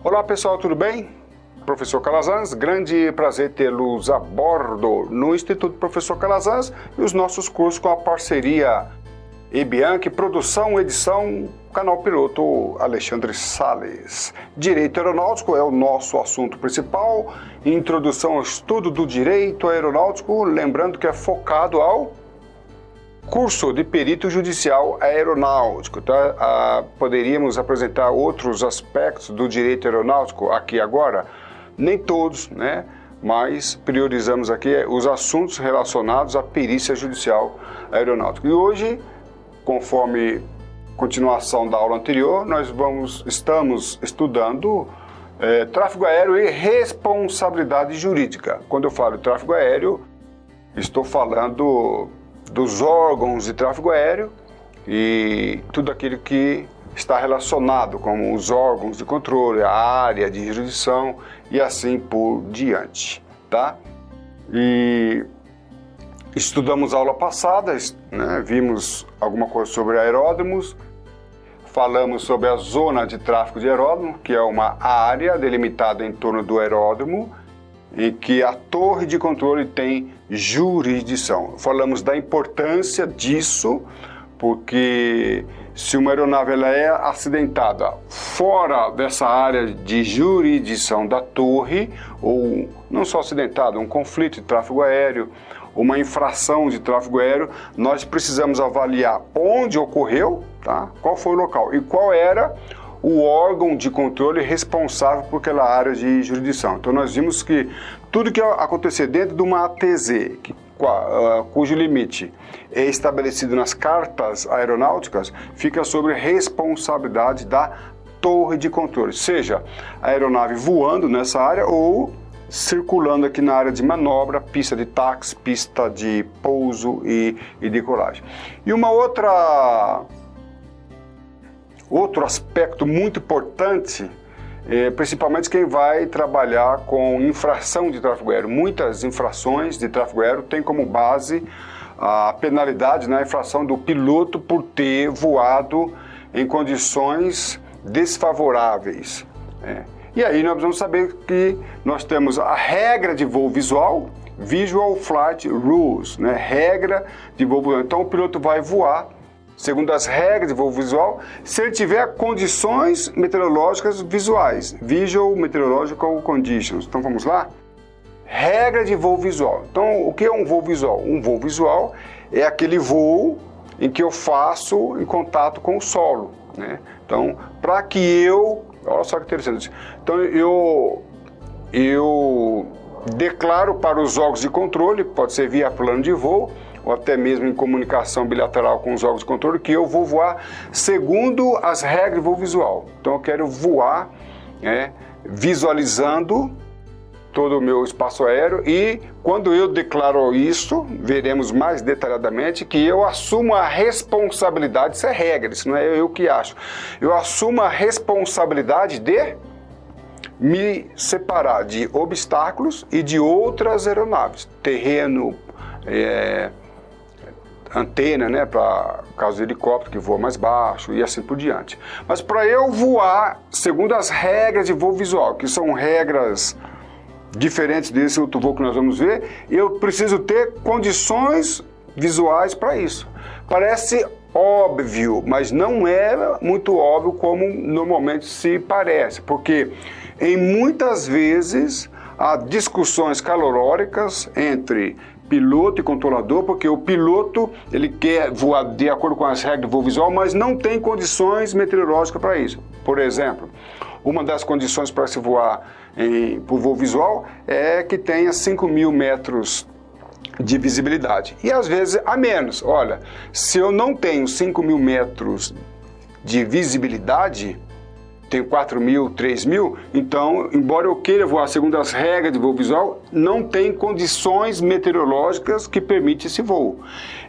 Olá pessoal, tudo bem? Professor Calazans, grande prazer tê-los a bordo no Instituto Professor Calazans e os nossos cursos com a parceria Ebianchi, produção, edição, canal piloto Alexandre Sales. Direito aeronáutico é o nosso assunto principal, introdução ao estudo do direito aeronáutico, lembrando que é focado ao curso de perito judicial aeronáutico, tá? Poderíamos apresentar outros aspectos do direito aeronáutico aqui agora, nem todos, né? Mas priorizamos aqui os assuntos relacionados à perícia judicial aeronáutica. E hoje, conforme continuação da aula anterior, nós estamos estudando tráfego aéreo e responsabilidade jurídica. Quando eu falo tráfego aéreo, estou falando dos órgãos de tráfego aéreo e tudo aquilo que está relacionado, como os órgãos de controle, a área de jurisdição e assim por diante, tá? E estudamos a aula passada, né? Vimos alguma coisa sobre aeródromos, falamos sobre a zona de tráfego de aeródromo, que é uma área delimitada em torno do aeródromo, em que a torre de controle tem jurisdição. Falamos da importância disso, porque se uma aeronave ela é acidentada fora dessa área de jurisdição da torre, ou não só acidentada, um conflito de tráfego aéreo, uma infração de tráfego aéreo, nós precisamos avaliar onde ocorreu, tá? Qual foi o local e qual era o órgão de controle responsável por aquela área de jurisdição. Então nós vimos que tudo que acontecer dentro de uma ATZ, cujo limite é estabelecido nas cartas aeronáuticas, fica sob responsabilidade da torre de controle, seja a aeronave voando nessa área ou circulando aqui na área de manobra, pista de táxi, pista de pouso e decolagem. E outro aspecto muito importante, principalmente quem vai trabalhar com infração de tráfego aéreo. Muitas infrações de tráfego aéreo têm como base a penalidade na infração do piloto por ter voado em condições desfavoráveis. E aí nós vamos saber que nós temos a regra de voo visual, Visual Flight Rules, né? Regra de voo visual. Então o piloto vai voar segundo as regras de voo visual, se ele tiver condições meteorológicas visuais, Visual Meteorological Conditions. Então vamos lá? Regra de voo visual. Então o que é um voo visual? Um voo visual é aquele voo em que eu faço em contato com o solo, né? Então, para que olha só que interessante. Então eu declaro para os órgãos de controle, pode ser via plano de voo, ou até mesmo em comunicação bilateral com os órgãos de controle, que eu vou voar segundo as regras de voo visual. Então eu quero voar visualizando todo o meu espaço aéreo e quando eu declaro isso, veremos mais detalhadamente que eu assumo a responsabilidade, isso é regra, isso não é eu que acho. Eu assumo a responsabilidade de me separar de obstáculos e de outras aeronaves, terreno, antena, né, para caso de helicóptero que voa mais baixo e assim por diante. Mas para eu voar segundo as regras de voo visual, que são regras diferentes desse outro voo que nós vamos ver, eu preciso ter condições visuais para isso. Parece óbvio, mas não é muito óbvio como normalmente se parece, porque em muitas vezes há discussões caloróricas entre piloto e controlador, porque o piloto ele quer voar de acordo com as regras do voo visual, mas não tem condições meteorológicas para isso. Por exemplo, uma das condições para se voar por voo visual é que tenha 5.000 metros de visibilidade. E às vezes a menos. Olha, se eu não tenho 5.000 metros de visibilidade, tenho 4.000, 3.000, então, embora eu queira voar segundo as regras de voo visual, não tem condições meteorológicas que permitem esse voo.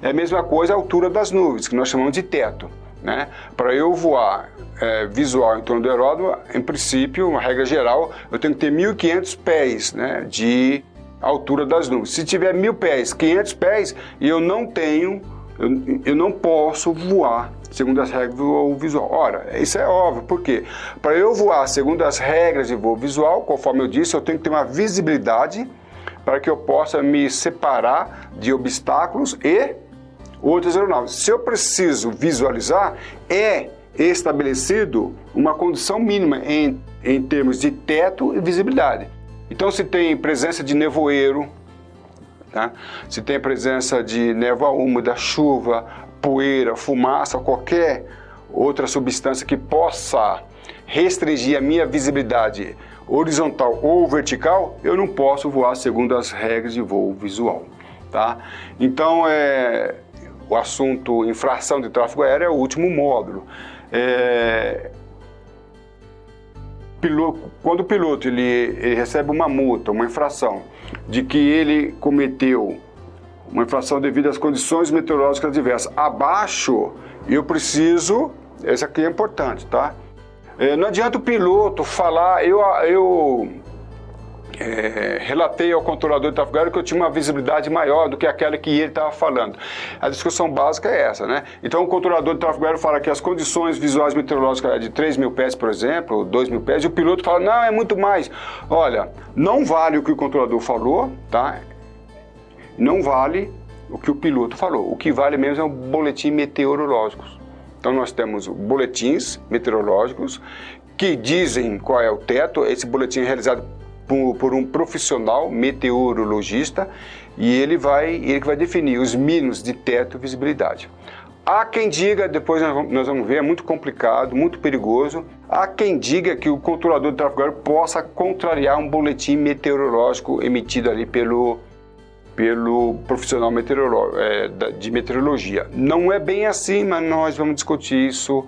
É a mesma coisa a altura das nuvens, que nós chamamos de teto, né? Para eu voar visual em torno do aeródromo, em princípio, uma regra geral, eu tenho que ter 1.500 pés, né, de altura das nuvens. Se tiver 1.000 pés, 500 pés, eu não posso voar segundo as regras do voo visual. Ora, isso é óbvio, por quê? Para eu voar segundo as regras de voo visual, conforme eu disse, eu tenho que ter uma visibilidade para que eu possa me separar de obstáculos e outras aeronaves. Se eu preciso visualizar, é estabelecido uma condição mínima em termos de teto e visibilidade. Então, se tem presença de nevoeiro, tá? Se tem presença de névoa úmida, chuva, poeira, fumaça, qualquer outra substância que possa restringir a minha visibilidade horizontal ou vertical, eu não posso voar segundo as regras de voo visual, tá? Então, o assunto infração de tráfego aéreo é o último módulo. Quando o piloto ele recebe uma multa, uma infração, de que ele cometeu uma infração devido às condições meteorológicas adversas abaixo, eu preciso, esse aqui é importante, tá? Não adianta o piloto falar, relatei ao controlador de tráfego aéreo que eu tinha uma visibilidade maior do que aquela que ele estava falando. A discussão básica é essa, né? Então o controlador de tráfego aéreo fala que as condições visuais meteorológicas é de 3.000 pés, por exemplo, 2.000 pés, e o piloto fala, não, é muito mais. Olha, não vale o que o controlador falou, tá? Não vale o que o piloto falou. O que vale mesmo é o boletim meteorológico. Então nós temos boletins meteorológicos que dizem qual é o teto. Esse boletim é realizado por um profissional meteorologista e ele que vai definir os mínimos de teto e visibilidade. Há quem diga, depois nós vamos ver, é muito complicado, muito perigoso, há quem diga que o controlador de tráfego aéreo possa contrariar um boletim meteorológico emitido ali pelo profissional de meteorologia. Não é bem assim, mas nós vamos discutir isso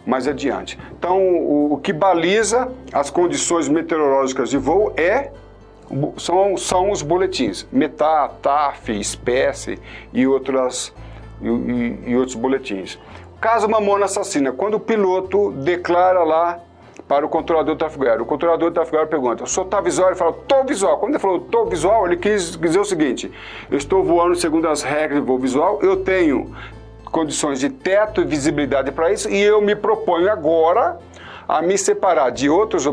mais adiante. Então, o que baliza as condições meteorológicas de voo são os boletins, METAR, TAF, espécie e outros boletins. Caso mamona assassina, quando o piloto declara lá para o controlador de tráfego aéreo, o controlador de tráfego aéreo pergunta, o senhor está visual? Ele fala, estou visual. Quando ele falou, estou visual, ele quis dizer o seguinte, eu estou voando segundo as regras de voo visual, eu tenho condições de teto e visibilidade para isso, e eu me proponho agora a me separar de outras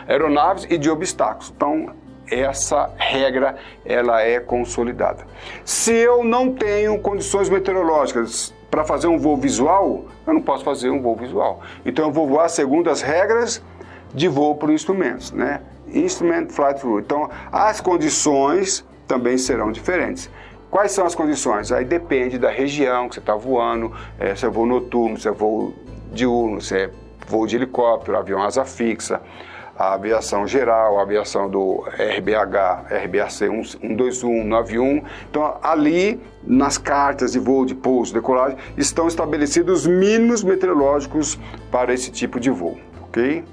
aeronaves e de obstáculos. Então, essa regra, ela é consolidada. Se eu não tenho condições meteorológicas para fazer um voo visual, eu não posso fazer um voo visual. Então, eu vou voar segundo as regras de voo por instrumentos, né? Instrument Flight Rule. Então, as condições também serão diferentes. Quais são as condições? Aí depende da região que você está voando, se é voo noturno, se é voo diurno, se é voo de helicóptero, avião asa fixa, a aviação geral, a aviação do RBH, RBAC 121, 91. Então, ali, nas cartas de voo, de pouso, decolagem, estão estabelecidos os mínimos meteorológicos para esse tipo de voo, ok?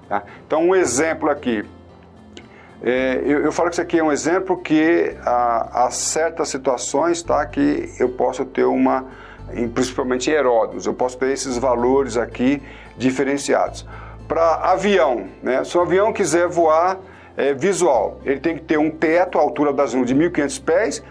Tá? Então, um exemplo aqui. Eu falo que isso aqui é um exemplo que há certas situações, tá, que eu posso ter principalmente aeródromos, eu posso ter esses valores aqui diferenciados. Para avião, né, se o avião quiser voar visual, ele tem que ter um teto, a altura das nuvens de 1.500 pés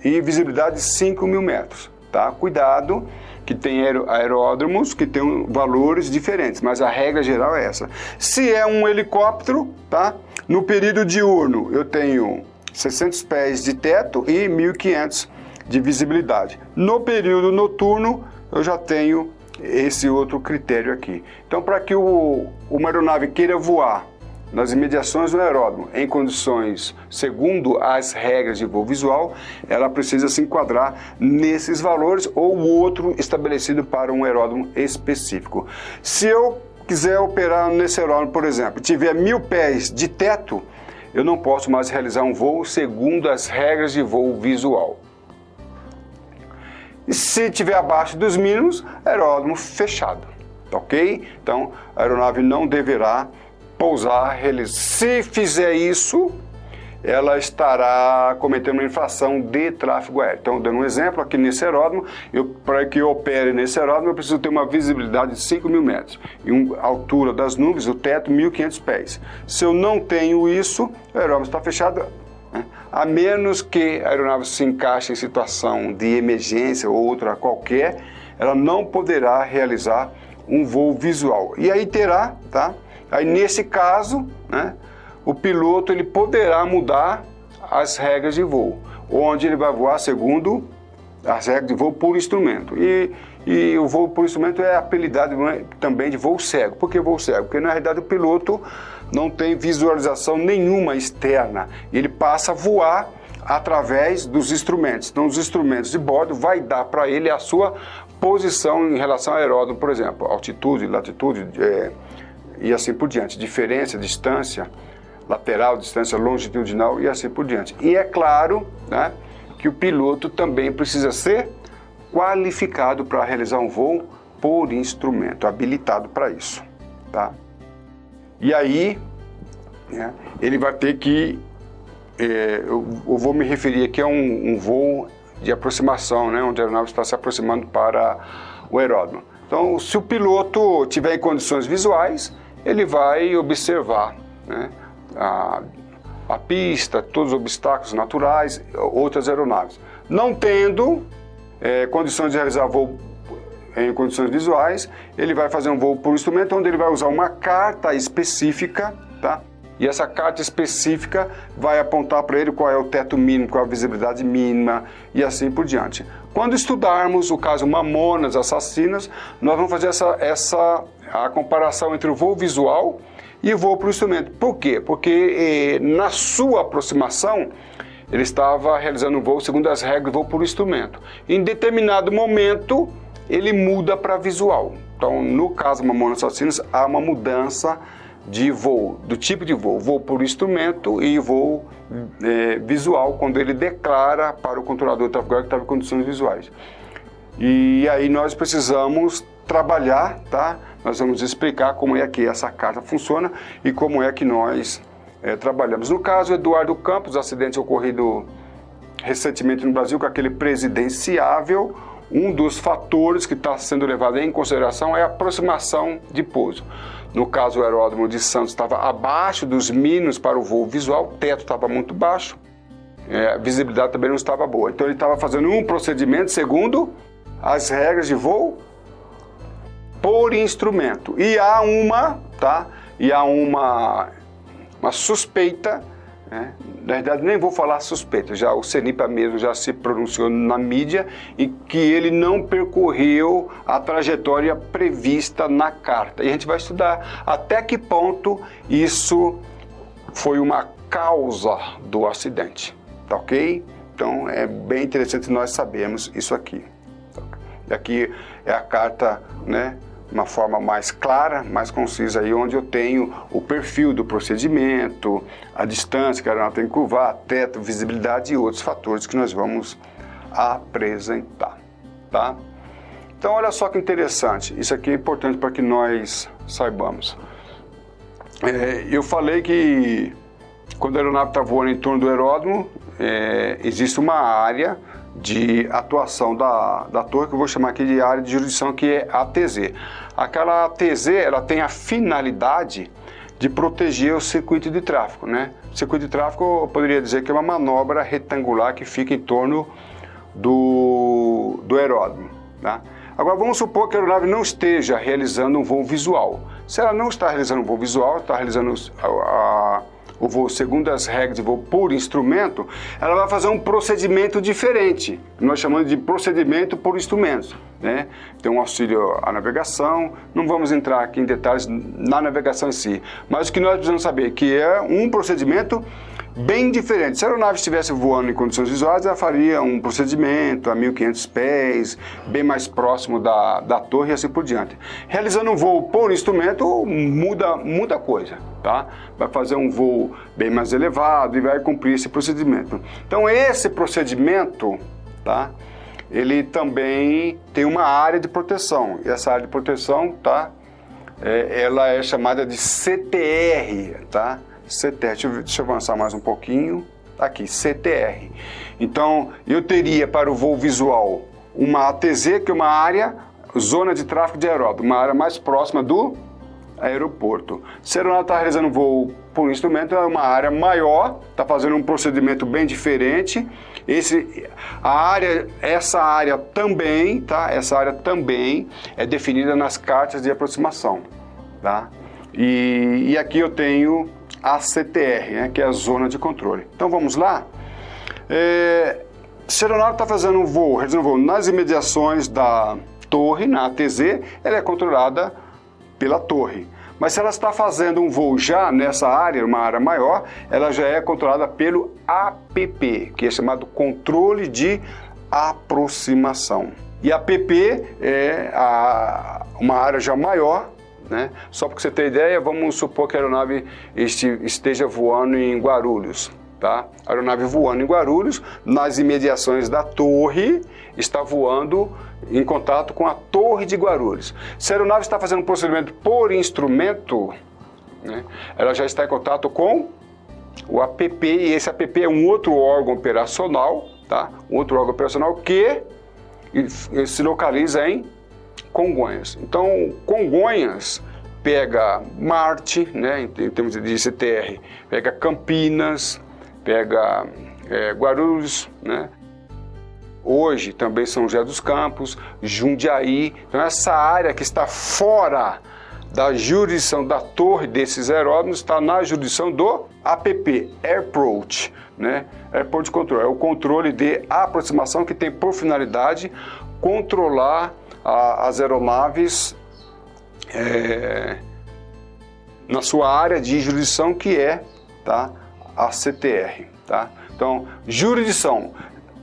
e visibilidade de 5.000 metros. Tá? Cuidado, que tem aeródromos que tem valores diferentes, mas a regra geral é essa. Se é um helicóptero, tá? No período diurno eu tenho 600 pés de teto e 1.500 de visibilidade. No período noturno eu já tenho esse outro critério aqui. Então, para que uma aeronave queira voar nas imediações do aeródromo, em condições segundo as regras de voo visual, ela precisa se enquadrar nesses valores ou outro estabelecido para um aeródromo específico. Se eu quiser operar nesse aeródromo, por exemplo, tiver 1.000 pés de teto, eu não posso mais realizar um voo segundo as regras de voo visual. E se tiver abaixo dos mínimos, aeródromo fechado, ok? Então, a aeronave não deverá pousar. Se fizer isso, ela estará cometendo uma infração de tráfego aéreo. Então, dando um exemplo, aqui nesse aeródromo, para que eu opere nesse aeródromo, eu preciso ter uma visibilidade de 5.000 metros e a altura das nuvens, o teto, 1.500 pés. Se eu não tenho isso, o aeródromo está fechado, né? A menos que a aeronave se encaixe em situação de emergência ou outra qualquer, ela não poderá realizar um voo visual. E aí terá, tá? Aí nesse caso, né, o piloto ele poderá mudar as regras de voo, onde ele vai voar segundo as regras de voo por instrumento. E o voo por instrumento é apelidado também de voo cego. Por que voo cego? Porque na realidade o piloto não tem visualização nenhuma externa, ele passa a voar através dos instrumentos. Então os instrumentos de bordo vai dar para ele a sua posição em relação ao aeródromo, por exemplo, altitude, latitude e assim por diante, diferença, distância lateral, distância longitudinal e assim por diante. E é claro, né, que o piloto também precisa ser qualificado para realizar um voo por instrumento, habilitado para isso, tá? E aí, né, ele vai ter que, eu vou me referir aqui a um voo de aproximação, né, onde a aeronave está se aproximando para o aeródromo. Então, se o piloto tiver em condições visuais, ele vai observar, né, a pista, todos os obstáculos naturais, outras aeronaves. Não tendo condições de realizar voo em condições visuais, ele vai fazer um voo por instrumento, onde ele vai usar uma carta específica, tá? E essa carta específica vai apontar para ele qual é o teto mínimo, qual é a visibilidade mínima e assim por diante. Quando estudarmos o caso Mamonas Assassinas, nós vamos fazer a comparação entre o voo visual e o voo por instrumento. Por quê? Porque na sua aproximação, ele estava realizando um voo segundo as regras do voo por instrumento. Em determinado momento, ele muda para visual. Então, no caso Mamonas Assassinas, há uma mudança de voo, do tipo de voo por instrumento e voo visual, quando ele declara para o controlador de tráfego aéreo que estava em condições visuais. E aí nós precisamos trabalhar, tá? Nós vamos explicar como é que essa carta funciona e como é que nós trabalhamos. No caso Eduardo Campos, acidente ocorrido recentemente no Brasil com aquele presidenciável, um dos fatores que está sendo levado em consideração é a aproximação de pouso. No caso, o aeródromo de Santos estava abaixo dos mínimos para o voo visual, o teto estava muito baixo, a visibilidade também não estava boa. Então ele estava fazendo um procedimento segundo as regras de voo por instrumento. E há uma suspeita, né? Na verdade nem vou falar suspeita, já o CENIPA mesmo já se pronunciou na mídia e que ele não percorreu a trajetória prevista na carta. E a gente vai estudar até que ponto isso foi uma causa do acidente, tá ok? Então é bem interessante nós sabermos isso aqui. Aqui é a carta, né? Uma forma mais clara, mais concisa, aí onde eu tenho o perfil do procedimento, a distância que a aeronave tem que curvar, teto, visibilidade e outros fatores que nós vamos apresentar, tá? Então, olha só que interessante, isso aqui é importante para que nós saibamos. Eu falei que quando a aeronave está voando em torno do aeródromo, existe uma área de atuação da torre, que eu vou chamar aqui de área de jurisdição, que é a ATZ. Aquela ATZ, ela tem a finalidade de proteger o circuito de tráfego, né? O circuito de tráfego, eu poderia dizer que é uma manobra retangular que fica em torno do aeródromo, tá? Agora, vamos supor que a aeronave não esteja realizando um voo visual. Se ela não está realizando um voo visual, está realizando o voo segundo as regras de voo por instrumento, ela vai fazer um procedimento diferente, que nós chamamos de procedimento por instrumentos, né? Tem um auxílio à navegação, não vamos entrar aqui em detalhes na navegação em si, mas o que nós precisamos saber é que é um procedimento bem diferente. Se a aeronave estivesse voando em condições visuais, ela faria um procedimento a 1.500 pés, bem mais próximo da torre e assim por diante. Realizando um voo por instrumento, muda a coisa, tá? Vai fazer um voo bem mais elevado e vai cumprir esse procedimento. Então, esse procedimento, tá? Ele também tem uma área de proteção. E essa área de proteção, tá? Ela é chamada de CTR, tá? CTR, deixa eu avançar mais um pouquinho, aqui, CTR. Então, eu teria para o voo visual uma ATZ, que é uma área, zona de tráfego de aeródromo, uma área mais próxima do aeroporto. Se a aeronave está realizando voo por instrumento, é uma área maior, está fazendo um procedimento bem diferente. Essa área também, tá? Essa área também é definida nas cartas de aproximação, tá? E aqui eu tenho a CTR, né, que é a zona de controle. Então vamos lá? Se a aeronave está fazendo um voo, realizando um voo nas imediações da torre, na ATZ, ela é controlada pela torre. Mas se ela está fazendo um voo já nessa área, uma área maior, ela já é controlada pelo APP, que é chamado controle de aproximação. E APP é uma área já maior, né? Só para você ter ideia, vamos supor que a aeronave esteja voando em Guarulhos. Tá? A aeronave voando em Guarulhos, nas imediações da torre, está voando em contato com a torre de Guarulhos. Se a aeronave está fazendo um procedimento por instrumento, né, ela já está em contato com o APP, e esse APP é um outro órgão operacional, tá? Um outro órgão operacional que se localiza em Congonhas. Então, Congonhas pega Marte, né, em termos de CTR, pega Campinas, pega Guarulhos, né? Hoje também São José dos Campos, Jundiaí. Então essa área que está fora da jurisdição da torre desses aeródromos está na jurisdição do APP, Airport, né? Airport Control, é o controle de aproximação que tem por finalidade controlar as aeronaves na sua área de jurisdição, que é, tá, a CTR, tá? Então, jurisdição.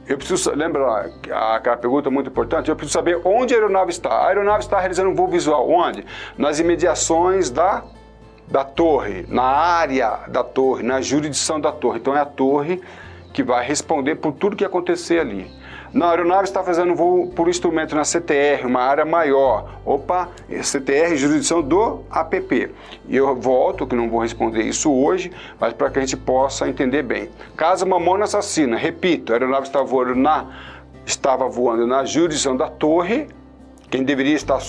Eu preciso, lembra aquela pergunta muito importante? Eu preciso saber onde a aeronave está. A aeronave está realizando um voo visual. Onde? Nas imediações da torre, na área da torre, na jurisdição da torre. Então é a torre que vai responder por tudo que acontecer ali. Na aeronave está fazendo voo por instrumento na CTR, uma área maior. Opa, CTR, jurisdição do APP. E eu volto, que não vou responder isso hoje, mas para que a gente possa entender bem. Caso Mamona Assassina, repito, a aeronave estava voando na jurisdição da torre. Quem deveria estar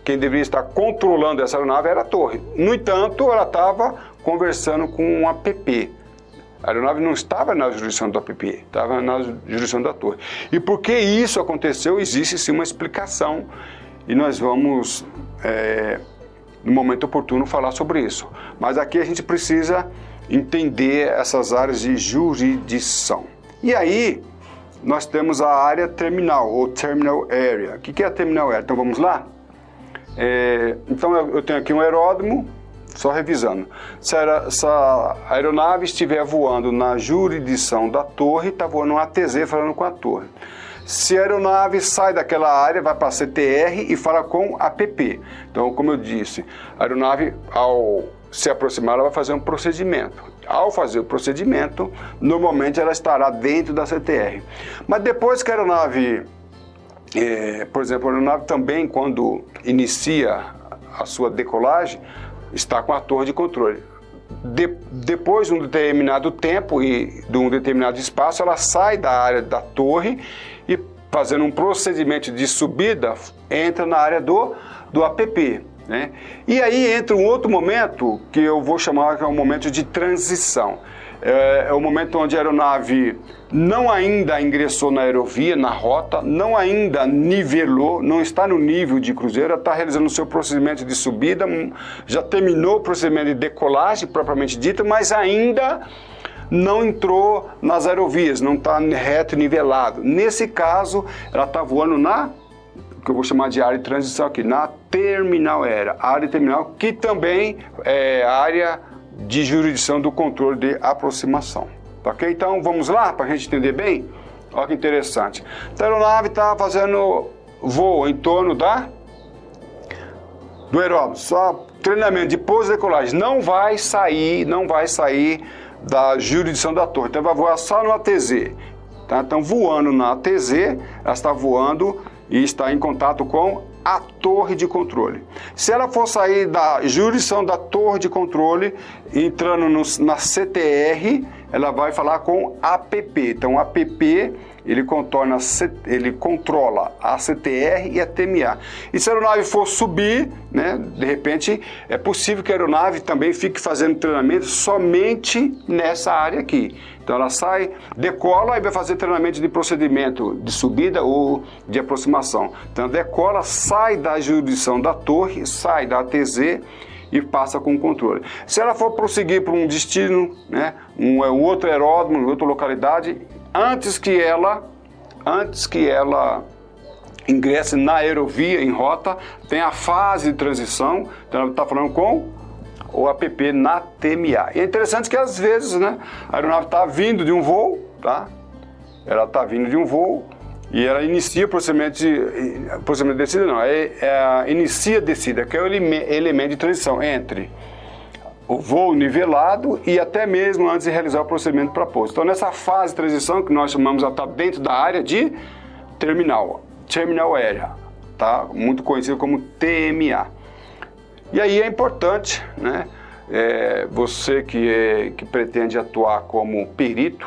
quem deveria estar controlando essa aeronave era a torre. No entanto, ela estava conversando com um APP. A aeronave não estava na jurisdição do APP, estava na jurisdição da torre. E por que isso aconteceu? Existe sim uma explicação e nós vamos, no momento oportuno, falar sobre isso. Mas aqui a gente precisa entender essas áreas de jurisdição. E aí, nós temos a área terminal, ou Terminal Area. O que é a Terminal Area? Então vamos lá? Então eu tenho aqui um aeródromo. Só revisando, se a aeronave estiver voando na jurisdição da torre, está voando um ATZ falando com a torre. Se a aeronave sai daquela área, vai para a CTR e fala com a APP. Então, como eu disse, a aeronave, ao se aproximar, ela vai fazer um procedimento. Ao fazer o procedimento, normalmente ela estará dentro da CTR. Mas depois que a aeronave, por exemplo, a aeronave também, quando inicia a sua decolagem, está com a torre de controle. Depois de um determinado tempo e de um determinado espaço, ela sai da área da torre e, fazendo um procedimento de subida, entra na área do APP, né? E aí entra um outro momento que eu vou chamar que é um momento de transição. É o momento onde a aeronave não ainda ingressou na aerovia, na rota, não ainda nivelou, não está no nível de cruzeiro, está realizando o seu procedimento de subida, já terminou o procedimento de decolagem propriamente dita, mas ainda não entrou nas aerovias, não está reto e nivelado. Nesse caso, ela está voando que eu vou chamar de área de transição aqui, na Terminal Area, área terminal, que também é área de jurisdição do controle de aproximação. Ok? Então vamos lá para a gente entender bem? Olha que interessante. A aeronave está fazendo voo em torno do aeródromo, só treinamento de pouso e decolagem. Não vai sair da jurisdição da torre. Então vai voar só no ATZ. Tá? Então voando na ATZ, ela está voando e está em contato com a torre de controle. Se ela for sair da jurisdição da torre de controle, entrando na CTR, ela vai falar com APP. Então, APP, ele controla a CTR e a TMA. E se a aeronave for subir, né, de repente, é possível que a aeronave também fique fazendo treinamento somente nessa área aqui. Então ela sai, decola e vai fazer treinamento de procedimento de subida ou de aproximação. Então decola, sai da jurisdição da torre, sai da ATZ e passa com o controle. Se ela for prosseguir para um destino, né, um outro aeródromo, outra localidade, antes que ela ingresse na aerovia, em rota, tem a fase de transição, então ela está falando com o APP na TMA. E é interessante que às vezes, né, a aeronave está vindo de um voo, tá? Ela está vindo de um voo e ela inicia o procedimento de descida, não, inicia a descida, que é o elemento de transição entre o voo nivelado e até mesmo antes de realizar o procedimento para pouso. Então nessa fase de transição, que nós chamamos, ela está dentro da área de terminal area, tá? Muito conhecido como TMA. E aí é importante, né, você que pretende atuar como perito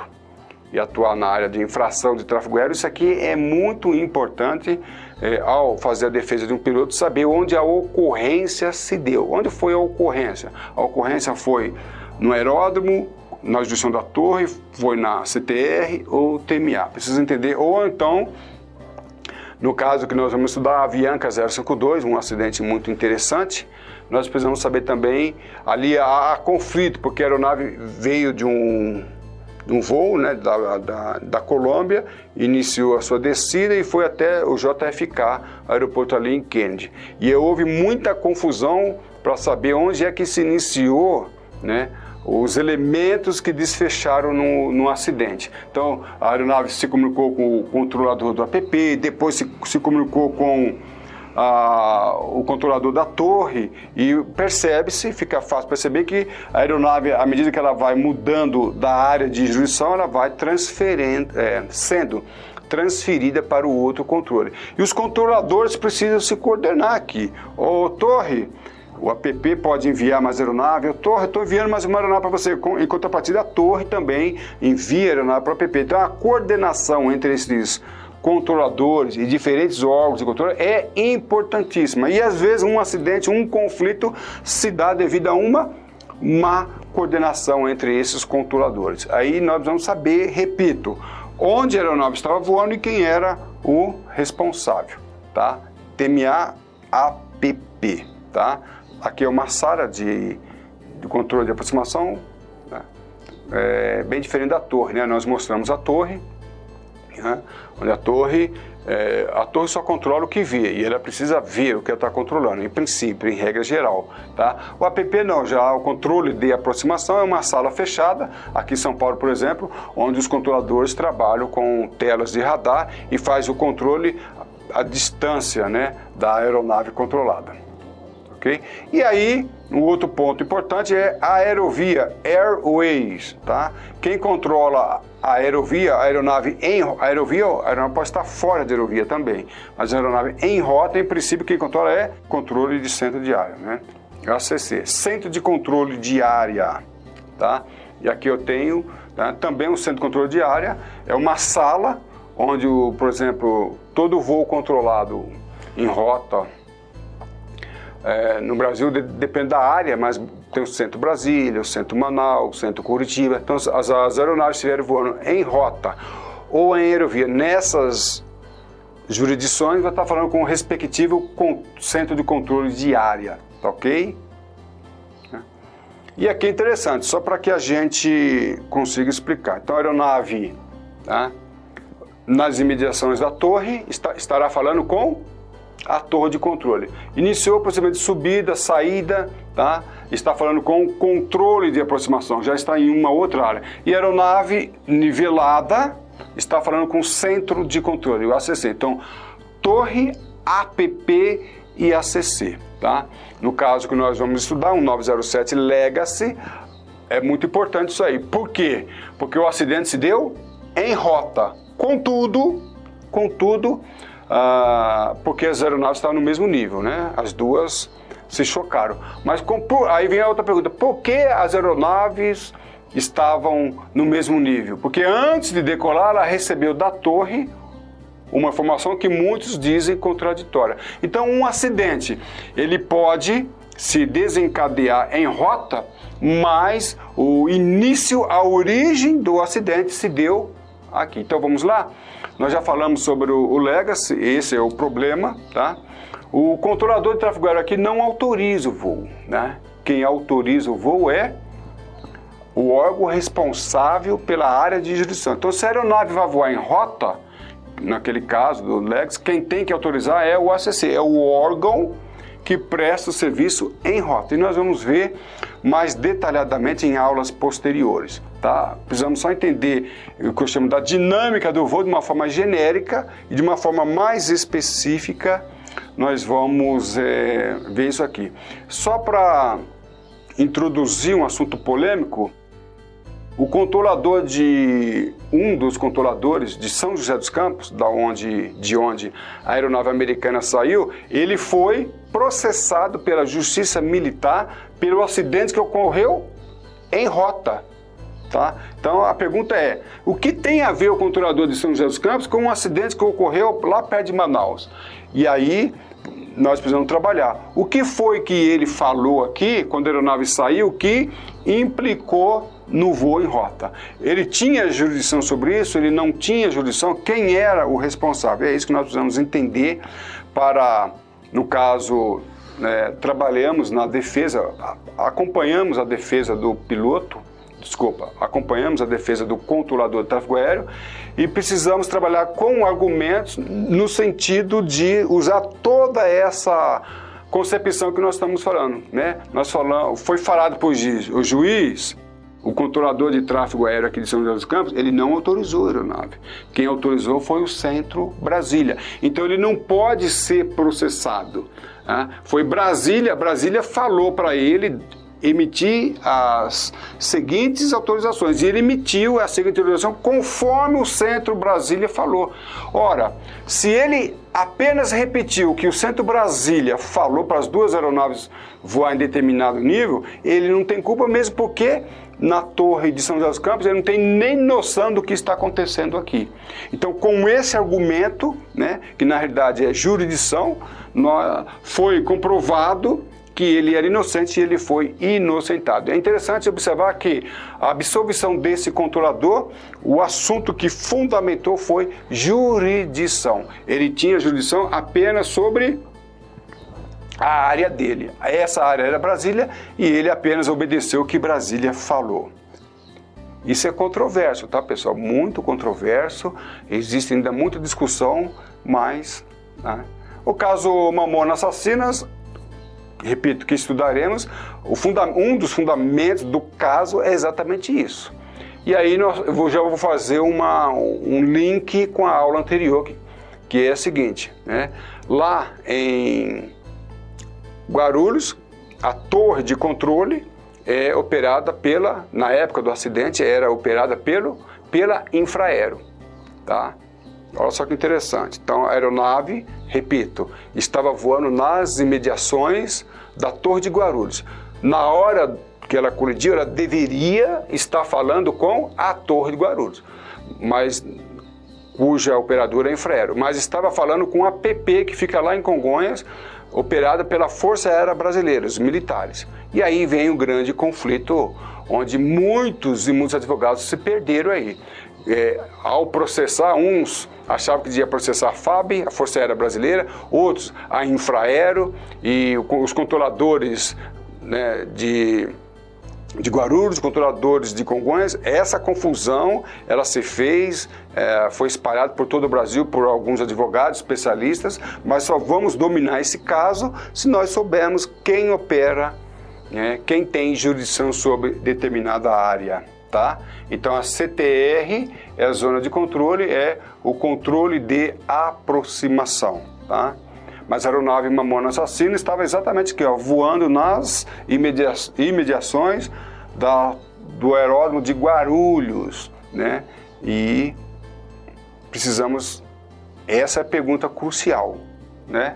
e atuar na área de infração de tráfego aéreo, isso aqui é muito importante ao fazer a defesa de um piloto, saber onde a ocorrência se deu. Onde foi a ocorrência? A ocorrência foi no aeródromo, na jurisdição da torre, foi na CTR ou TMA. Precisa entender, ou então, no caso que nós vamos estudar, a Avianca 052, um acidente muito interessante, nós precisamos saber também, ali há conflito, porque a aeronave veio de um voo, né, da Colômbia, iniciou a sua descida e foi até o JFK, aeroporto ali em Kennedy. E houve muita confusão para saber onde é que se iniciou, né, os elementos que desfecharam no acidente. Então, a aeronave se comunicou com o controlador do APP, depois se comunicou com o controlador da torre e percebe-se, fica fácil perceber que a aeronave, à medida que ela vai mudando da área de jurisdição, ela vai sendo transferida para o outro controle. E os controladores precisam se coordenar aqui. Ô torre, o APP pode enviar mais aeronave. Torre, estou enviando mais uma aeronave para você. Em contrapartida, a torre também envia aeronave para o APP. Então, a coordenação entre esses controladores e diferentes órgãos de controle é importantíssima. E às vezes um acidente, um conflito se dá devido a uma má coordenação entre esses controladores. Aí nós vamos saber, repito, onde a aeronave estava voando e quem era o responsável, tá? TMA APP, tá? Aqui é uma sala de controle de aproximação, né? Bem diferente da torre, né? Nós mostramos a torre, né? Onde a torre só controla o que vê e ela precisa ver o que ela está controlando, em princípio, em regra geral, tá? O APP não, já o controle de aproximação é uma sala fechada, aqui em São Paulo, por exemplo, onde os controladores trabalham com telas de radar e faz o controle à distância, né, da aeronave controlada. Okay? E aí, um outro ponto importante é a aerovia, Airways, tá? Quem controla a aerovia, a aeronave pode estar fora de aerovia também, mas a aeronave em rota, em princípio, quem controla é controle de centro de área, né? ACC, Centro de Controle de Área, tá? E aqui eu tenho, tá, também um centro de controle de área, é uma sala onde, por exemplo, todo voo controlado em rota, no Brasil depende da área, mas tem o Centro Brasília, o Centro Manaus, o Centro Curitiba. Então as aeronaves estiverem voando em rota ou em aerovia nessas jurisdições, vai estar falando com o respectivo Centro de Controle de Área, tá ok? E aqui é interessante, só para que a gente consiga explicar. Então a aeronave, tá, nas imediações da torre estará falando com a torre de controle. Iniciou o procedimento de subida, saída, tá? Está falando com controle de aproximação, já está em uma outra área. E a aeronave nivelada está falando com centro de controle, o ACC. Então, torre, APP e ACC, tá? No caso que nós vamos estudar, um 907 Legacy, é muito importante isso aí. Por quê? Porque o acidente se deu em rota. Contudo, porque as aeronaves estavam no mesmo nível, né? As duas se chocaram. Mas aí vem a outra pergunta, por que as aeronaves estavam no mesmo nível? Porque antes de decolar, ela recebeu da torre uma informação que muitos dizem contraditória. Então, um acidente, ele pode se desencadear em rota, mas o início, a origem do acidente se deu aqui. Então, vamos lá? Nós já falamos sobre o Legacy, esse é o problema, tá? O controlador de tráfego aéreo aqui não autoriza o voo, né? Quem autoriza o voo é o órgão responsável pela área de jurisdição. Então, se a aeronave vai voar em rota, naquele caso do Legacy, quem tem que autorizar é o ACC, é o órgão que presta o serviço em rota. E nós vamos ver mais detalhadamente em aulas posteriores, tá? Precisamos só entender o que eu chamo da dinâmica do voo de uma forma genérica e de uma forma mais específica. Nós vamos ver isso aqui. Só para introduzir um assunto polêmico, o controlador um dos controladores de São José dos Campos, de onde a aeronave americana saiu, ele foi processado pela Justiça Militar pelo acidente que ocorreu em rota. Tá? Então a pergunta é, o que tem a ver o controlador de São José dos Campos com um acidente que ocorreu lá perto de Manaus? E aí nós precisamos trabalhar. O que foi que ele falou aqui, quando a aeronave saiu, que implicou no voo em rota? Ele tinha jurisdição sobre isso? Ele não tinha jurisdição? Quem era o responsável? É isso que nós precisamos entender para, no caso, trabalhamos na defesa, acompanhamos a defesa do piloto, acompanhamos a defesa do controlador de tráfego aéreo e precisamos trabalhar com argumentos no sentido de usar toda essa concepção que nós estamos falando, né? Foi falado por o juiz, o controlador de tráfego aéreo aqui de São José dos Campos, ele não autorizou a aeronave. Quem autorizou foi o Centro Brasília. Então ele não pode ser processado. Né? Foi Brasília falou para ele emitir as seguintes autorizações. E ele emitiu a seguinte autorização conforme o Centro Brasília falou. Ora, se ele apenas repetiu o que o Centro Brasília falou para as duas aeronaves voar em determinado nível, ele não tem culpa mesmo porque na torre de São José dos Campos ele não tem nem noção do que está acontecendo aqui. Então, com esse argumento, né, que na realidade é jurisdição, foi comprovado que ele era inocente e ele foi inocentado. É interessante observar que a absolvição desse controlador, o assunto que fundamentou foi jurisdição. Ele tinha jurisdição apenas sobre a área dele. Essa área era Brasília e ele apenas obedeceu o que Brasília falou. Isso é controverso, tá, pessoal? Muito controverso, existe ainda muita discussão, mas... Né? O caso Mamonas Assassinas, repito, que estudaremos, um dos fundamentos do caso é exatamente isso. E aí eu já vou fazer um link com a aula anterior, que é a seguinte, né? Lá em Guarulhos, a torre de controle é operada na época do acidente, era operada pela Infraero, tá? Olha só que interessante. Então a aeronave, repito, estava voando nas imediações da Torre de Guarulhos. Na hora que ela colidiu, ela deveria estar falando com a Torre de Guarulhos, cuja operadora é Infraero, mas estava falando com a PP, que fica lá em Congonhas, operada pela Força Aérea Brasileira, os militares. E aí vem o grande conflito, onde muitos advogados se perderam aí. Ao processar, uns achavam que ia processar a FAB, a Força Aérea Brasileira, outros a Infraero e os controladores, né, de Guarulhos, controladores de Congonhas. Essa confusão, ela se fez, foi espalhada por todo o Brasil por alguns advogados, especialistas, mas só vamos dominar esse caso se nós soubermos quem opera, né, quem tem jurisdição sobre determinada área. Tá? Então a CTR é a zona de controle, é o controle de aproximação. Tá? Mas a aeronave Mamona Assassina estava exatamente aqui, ó, voando nas imediações do aeródromo de Guarulhos, né? E precisamos Essa é a pergunta crucial, né?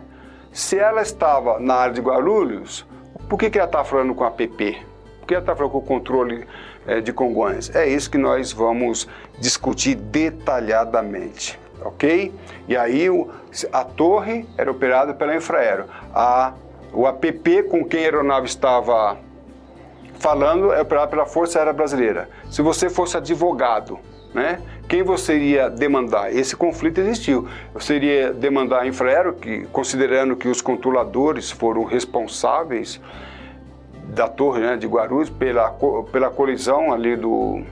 Se ela estava na área de Guarulhos, por que ela está falando com a APP? Por que ela está falando com o controle de Congonhas? É isso que nós vamos discutir detalhadamente, ok? E aí a torre era operada pela Infraero. O APP com quem a aeronave estava falando é operado pela Força Aérea Brasileira. Se você fosse advogado, né, quem você iria demandar? Esse conflito existiu. Você iria demandar a Infraero, considerando que os controladores foram responsáveis da torre, né, de Guarulhos pela colisão ali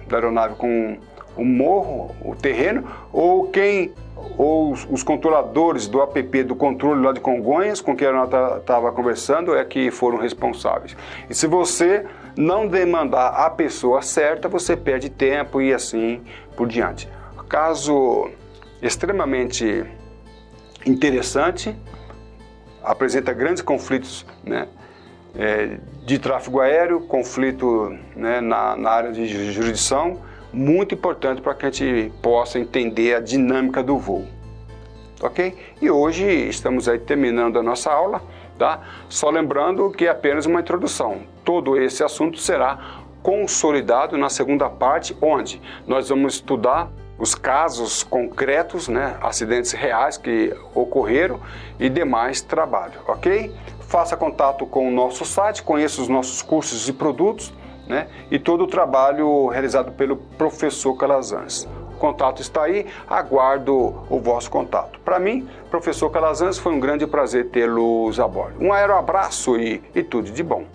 da aeronave com o morro, o terreno, ou os controladores do APP, do controle lá de Congonhas, com quem a aeronave estava conversando, é que foram responsáveis. E se você não demandar a pessoa certa, você perde tempo e assim por diante. Caso extremamente interessante, apresenta grandes conflitos, né, de tráfego aéreo, conflito, né, na área de jurisdição, muito importante para que a gente possa entender a dinâmica do voo, ok? E hoje estamos aí terminando a nossa aula, tá? Só lembrando que é apenas uma introdução. Todo esse assunto será consolidado na segunda parte, onde nós vamos estudar os casos concretos, né, acidentes reais que ocorreram e demais trabalho, ok? Faça contato com o nosso site, conheça os nossos cursos e produtos, né, e todo o trabalho realizado pelo professor Calazans. O contato está aí, aguardo o vosso contato. Para mim, professor Calazans, foi um grande prazer tê-los a bordo. Um aeroabraço e tudo de bom.